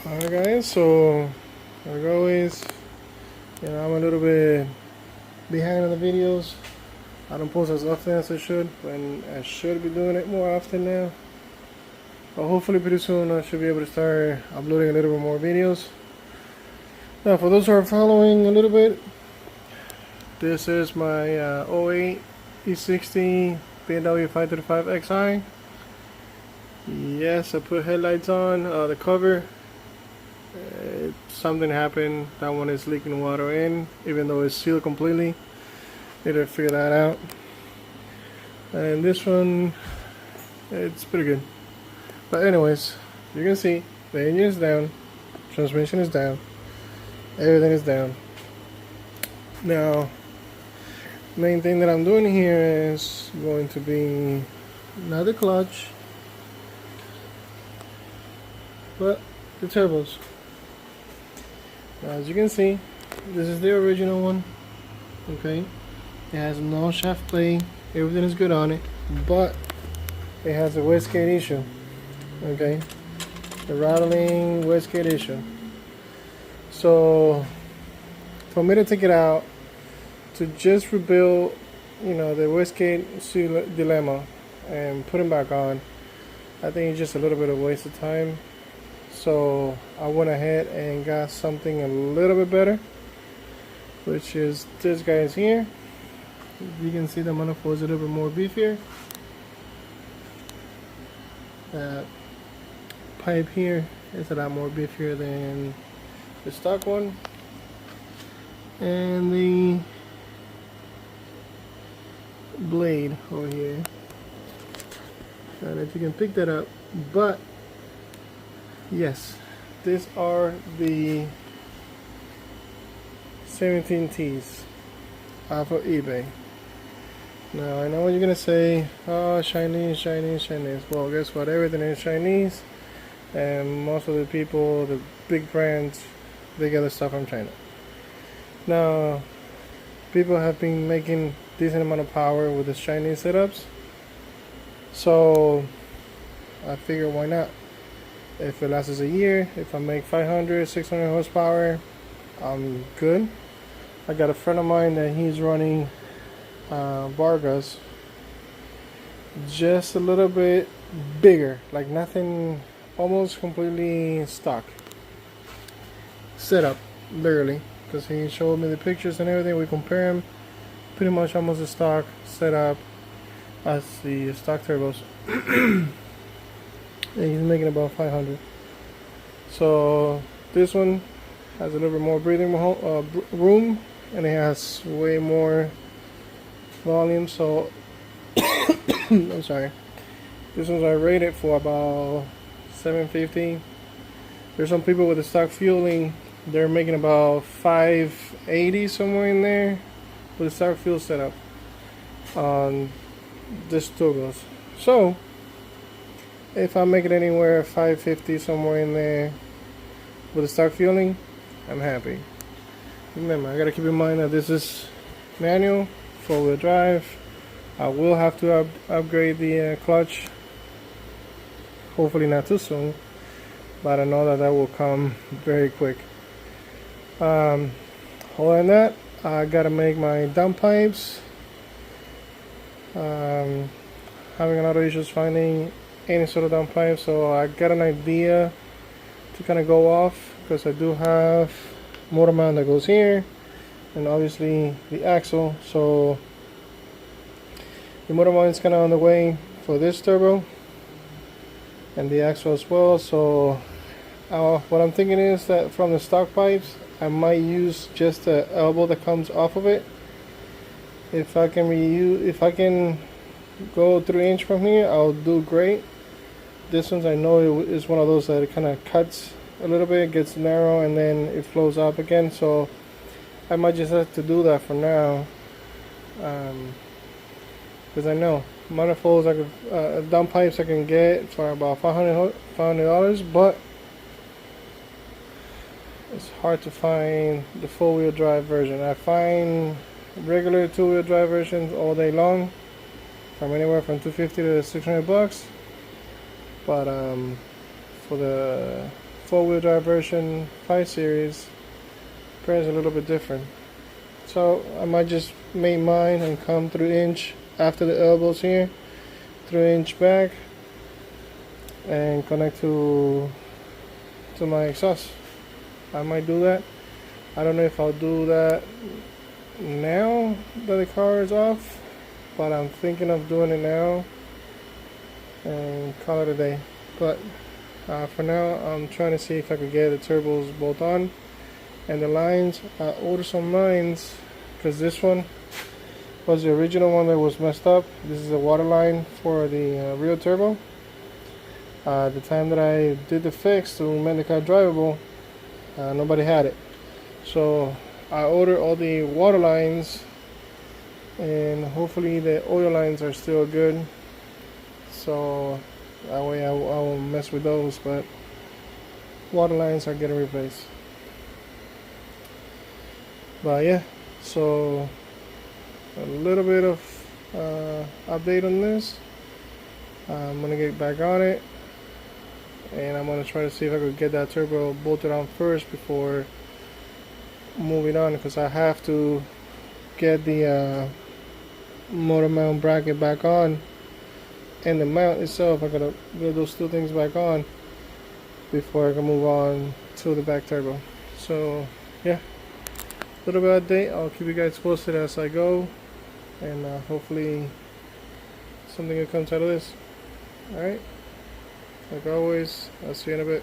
Alright guys, so like always, I'm a little bit behind on the videos. I don't post as often as I should, but I should be doing it more often now. But hopefully pretty soon I should be able to start uploading a little bit more videos. Now for those who are following a little bit, this is my 08 E60 BMW 535xi. Yes, I put headlights on the cover. Something happened. That one is leaking water in, even though it's sealed completely. Need to figure that out. And this one, it's pretty good. But anyways, you can see the engine is down, transmission is down, everything is down. Now, main thing that I'm doing here is going to be not the clutch, but the turbos. Now, as you can see, this is the original one. Okay, it has no shaft play, everything is good on it, but it has a wastegate issue. Okay, the rattling wastegate issue. So for me to take it out, to just rebuild, the wastegate seal dilemma and put it back on, I think it's just a little bit of a waste of time. So I went ahead and got something a little bit better, which is this guy's here. You can see the manifold is a little bit more beefier. That pipe here is a lot more beefier than the stock one, and the blade over here, I don't know if you can pick that up, but yes, these are the 17Ts off of eBay. Now I know what you're gonna say, oh, Chinese. Well, guess what, everything is Chinese, and most of the people, the big brands, they get the stuff from China. Now, people have been making decent amount of power with the Chinese setups, so I figured why not. If it lasts a year, if I make 500, 600 horsepower, I'm good. I got a friend of mine that he's running Vargas, just a little bit bigger, like nothing, almost completely stock setup, barely, because he showed me the pictures and everything. We compare them, pretty much almost a stock setup as the stock turbos. And he's making about 500. So this one has a little bit more breathing room, and it has way more volume. So I'm sorry, this one's I rated for about 750. There's some people with the stock fueling, they're making about 580, somewhere in there, with the stock fuel setup on this turbos. So if I make it anywhere 550, somewhere in there with the stock fueling, I'm happy. Remember, I gotta keep in mind that this is manual, 4-wheel drive. I will have to upgrade the clutch, hopefully not too soon, but I know that will come very quick. Other than that, I gotta make my dump pipes. Having a lot of issues finding any sort of dump pipe, so I got an idea to kind of go off, because I do have motor mount that goes here, and obviously the axle. So the motor mount is kind of on the way for this turbo, and the axle as well. So what I'm thinking is that from the stock pipes, I might use just the elbow that comes off of it. If I can go 3-inch from here, I'll do great. This one's, I know, is one of those that it kind of cuts a little bit, gets narrow, and then it flows up again. So I might just have to do that for now, because I know manifolds, dump pipes I can get for about $500, but it's hard to find the 4-wheel drive version. I find regular 2-wheel drive versions all day long, from anywhere from $250 to $600. But for the four-wheel drive version 5 Series appears a little bit different. So I might just make mine and come 3" after the elbows here, 3" back, and connect to my exhaust. I might do that. I don't know if I'll do that now that the car is off, but I'm thinking of doing it now and call it a day. But for now, I'm trying to see if I could get the turbos both on and the lines. I ordered some lines because this one was the original one that was messed up. This is a water line for the rear turbo. The time that I did the fix to make the car drivable, nobody had it. So I ordered all the water lines, and hopefully the oil lines are still good. So that way I won't mess with those, but water lines are getting replaced. But yeah, so a little bit of update on this. I'm gonna get back on it, and I'm gonna try to see if I could get that turbo bolted on first before moving on, because I have to get the motor mount bracket back on and the mount itself. I gotta get those two things back on before I can move on to the back turbo. So yeah, a little bit of update. I'll keep you guys posted as I go, and hopefully something good comes out of this. Alright, like always, I'll see you in a bit.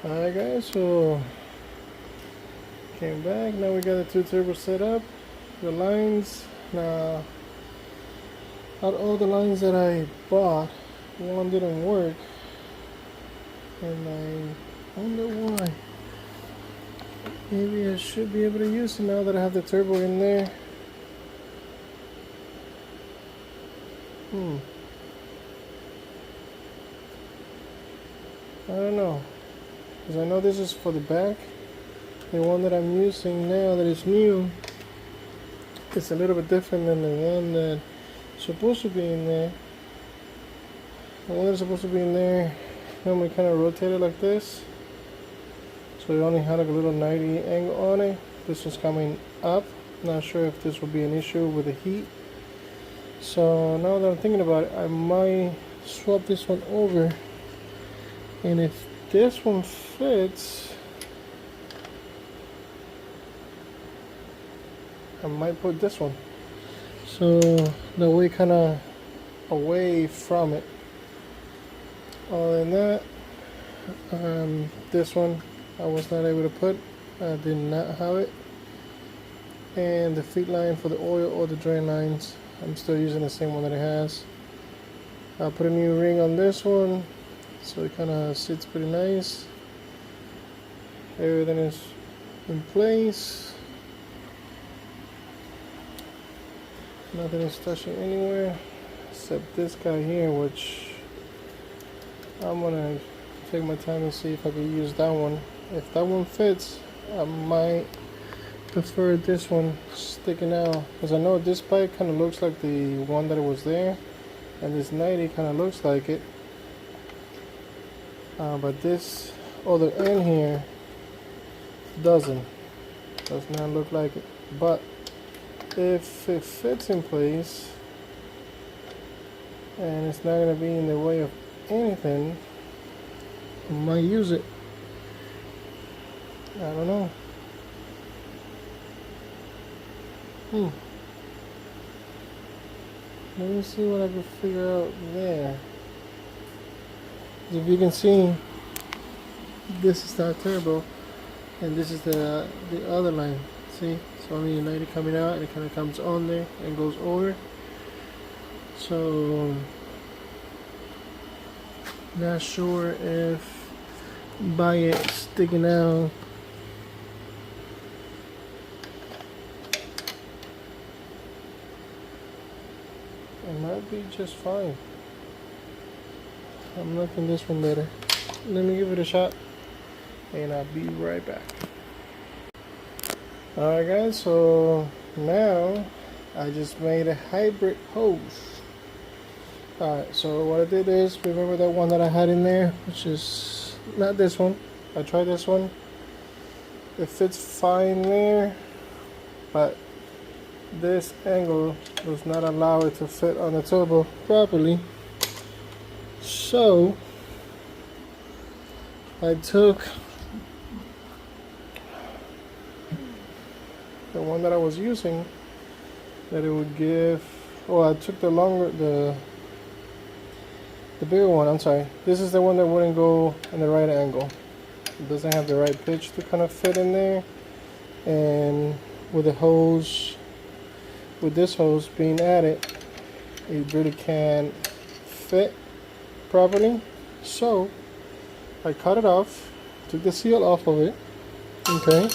Alright guys, so came back. Now we got the two turbos set up, the lines. Now out of all the lines that I bought, one didn't work, and I wonder why. Maybe I should be able to use it now that I have the turbo in there. I don't know, because I know this is for the back. The one that I'm using now that is new, it's a little bit different than the one that's supposed to be in there. The one that's supposed to be in there normally kind of rotated like this, so it only had like a little 90 angle on it. This one's coming up. Not sure if this will be an issue with the heat. So now that I'm thinking about it, I might swap this one over, and if this one fits, I might put this one, so that way kind of away from it. Other than that, this one I was not able to put. I did not have it. And the feed line for the oil or the drain lines, I'm still using the same one that it has. I'll put a new ring on this one, so it kind of sits pretty nice. Everything is in place. Nothing is touching anywhere except this guy here, which I'm gonna take my time and see if I can use that one. If that one fits, I might prefer this one sticking out, because I know this pipe kind of looks like the one that was there, and this 90 kind of looks like it, but this other end here does not look like it. But if it fits in place and it's not going to be in the way of anything, I might use it. I don't know. Let me see what I can figure out there. If you can see, this is that turbo, and this is the other line. See, it's only 90 coming out, and it kind of comes on there and goes over. So not sure if by it sticking out, it might be just fine. I'm liking this one better. Let me give it a shot, and I'll be right back. Alright guys, so now I just made a hybrid hose. Alright, so what I did is, remember that one that I had in there, which is not this one. I tried this one. It fits fine there, but this angle does not allow it to fit on the turbo properly. So I took the one that I was using that it would give, I took the bigger one. I'm sorry, this is the one that wouldn't go in the right angle. It doesn't have the right pitch to kind of fit in there, and with the hose, with this hose being added, it really can't fit properly. So I cut it off, took the seal off of it, okay,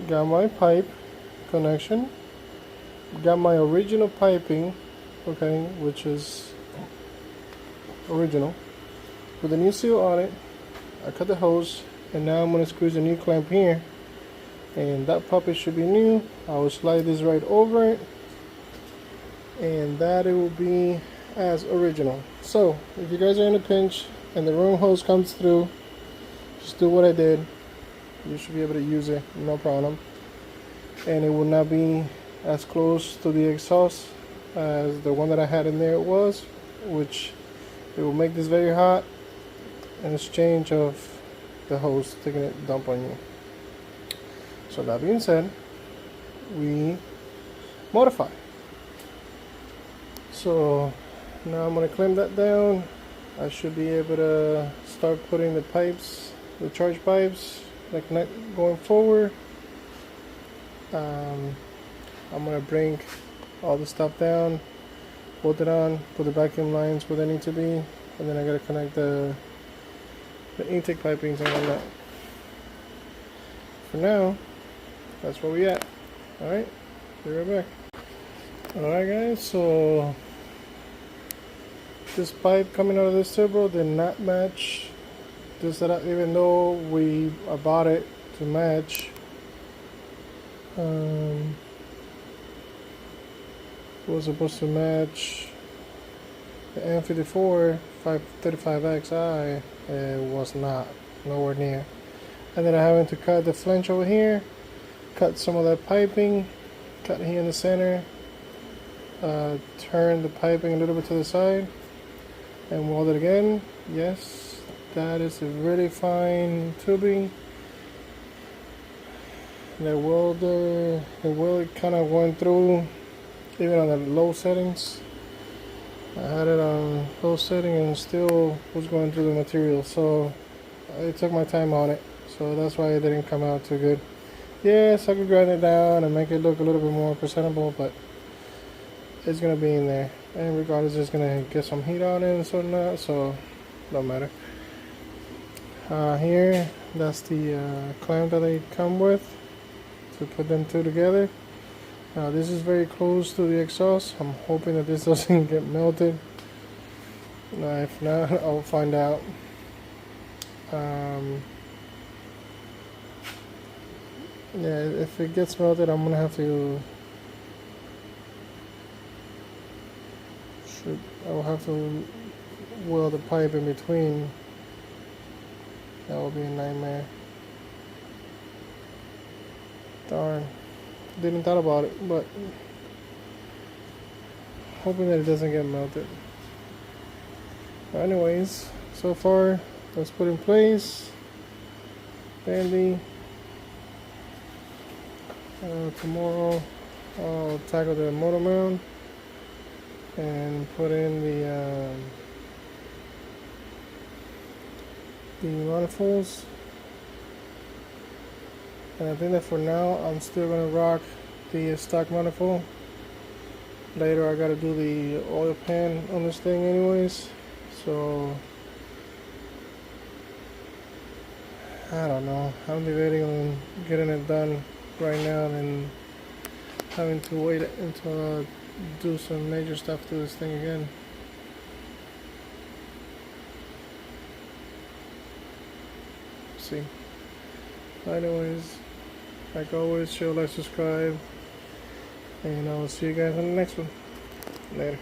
got my pipe connection, got my original piping, okay, which is original, with a new seal on it. I cut the hose, and now I'm going to squeeze a new clamp here, and that puppet should be new. I will slide this right over it, and that it will be as original. So if you guys are in a pinch and the wrong hose comes through, just do what I did. You should be able to use it, no problem, and it will not be as close to the exhaust as the one that I had in there was, which it will make this very hot in exchange of the hose taking a dump on you. So that being said, we modify. So now I'm going to clamp that down. I should be able to start putting the pipes, the charge pipes, that connect going forward. I'm going to bring all the stuff down, bolt it on, put the vacuum lines where they need to be, and then I got to connect the intake pipings and all that. For now, that's where we at. Alright, be right back. Alright guys, so this pipe coming out of this turbo did not match this setup, even though I bought it to match. It was supposed to match the N54 535XI. It was not, nowhere near. And then I having to cut the flange over here, cut some of that piping, cut here in the center, turn the piping a little bit to the side, and weld it again. Yes, that is a really fine tubing. The weld kind of went through even on the low settings. I had it on low setting and still was going through the material, so I took my time on it, so that's why it didn't come out too good. Yes, I could grind it down and make it look a little bit more presentable, but it's gonna be in there, and regardless, it's gonna get some heat on it and so not, so don't matter. Here, that's the clamp that they come with to put them two together. This is very close to the exhaust. I'm hoping that this doesn't get melted. If not, I'll find out. Yeah, if it gets melted, I'm gonna have to. I'll have to weld the pipe in between. That will be a nightmare. Darn. Didn't thought about it, but hoping that it doesn't get melted. Anyways, so far let's put in place. Dandy. Tomorrow I'll tackle the motor mount and put in the manifolds. And I think that for now I'm still gonna rock the stock manifold. Later I gotta do the oil pan on this thing anyways, so I don't know. I'm debating on getting it done right now and having to wait until I do some major stuff to this thing again. See. Anyways, like always, share, like, subscribe, and I'll see you guys on the next one. Later.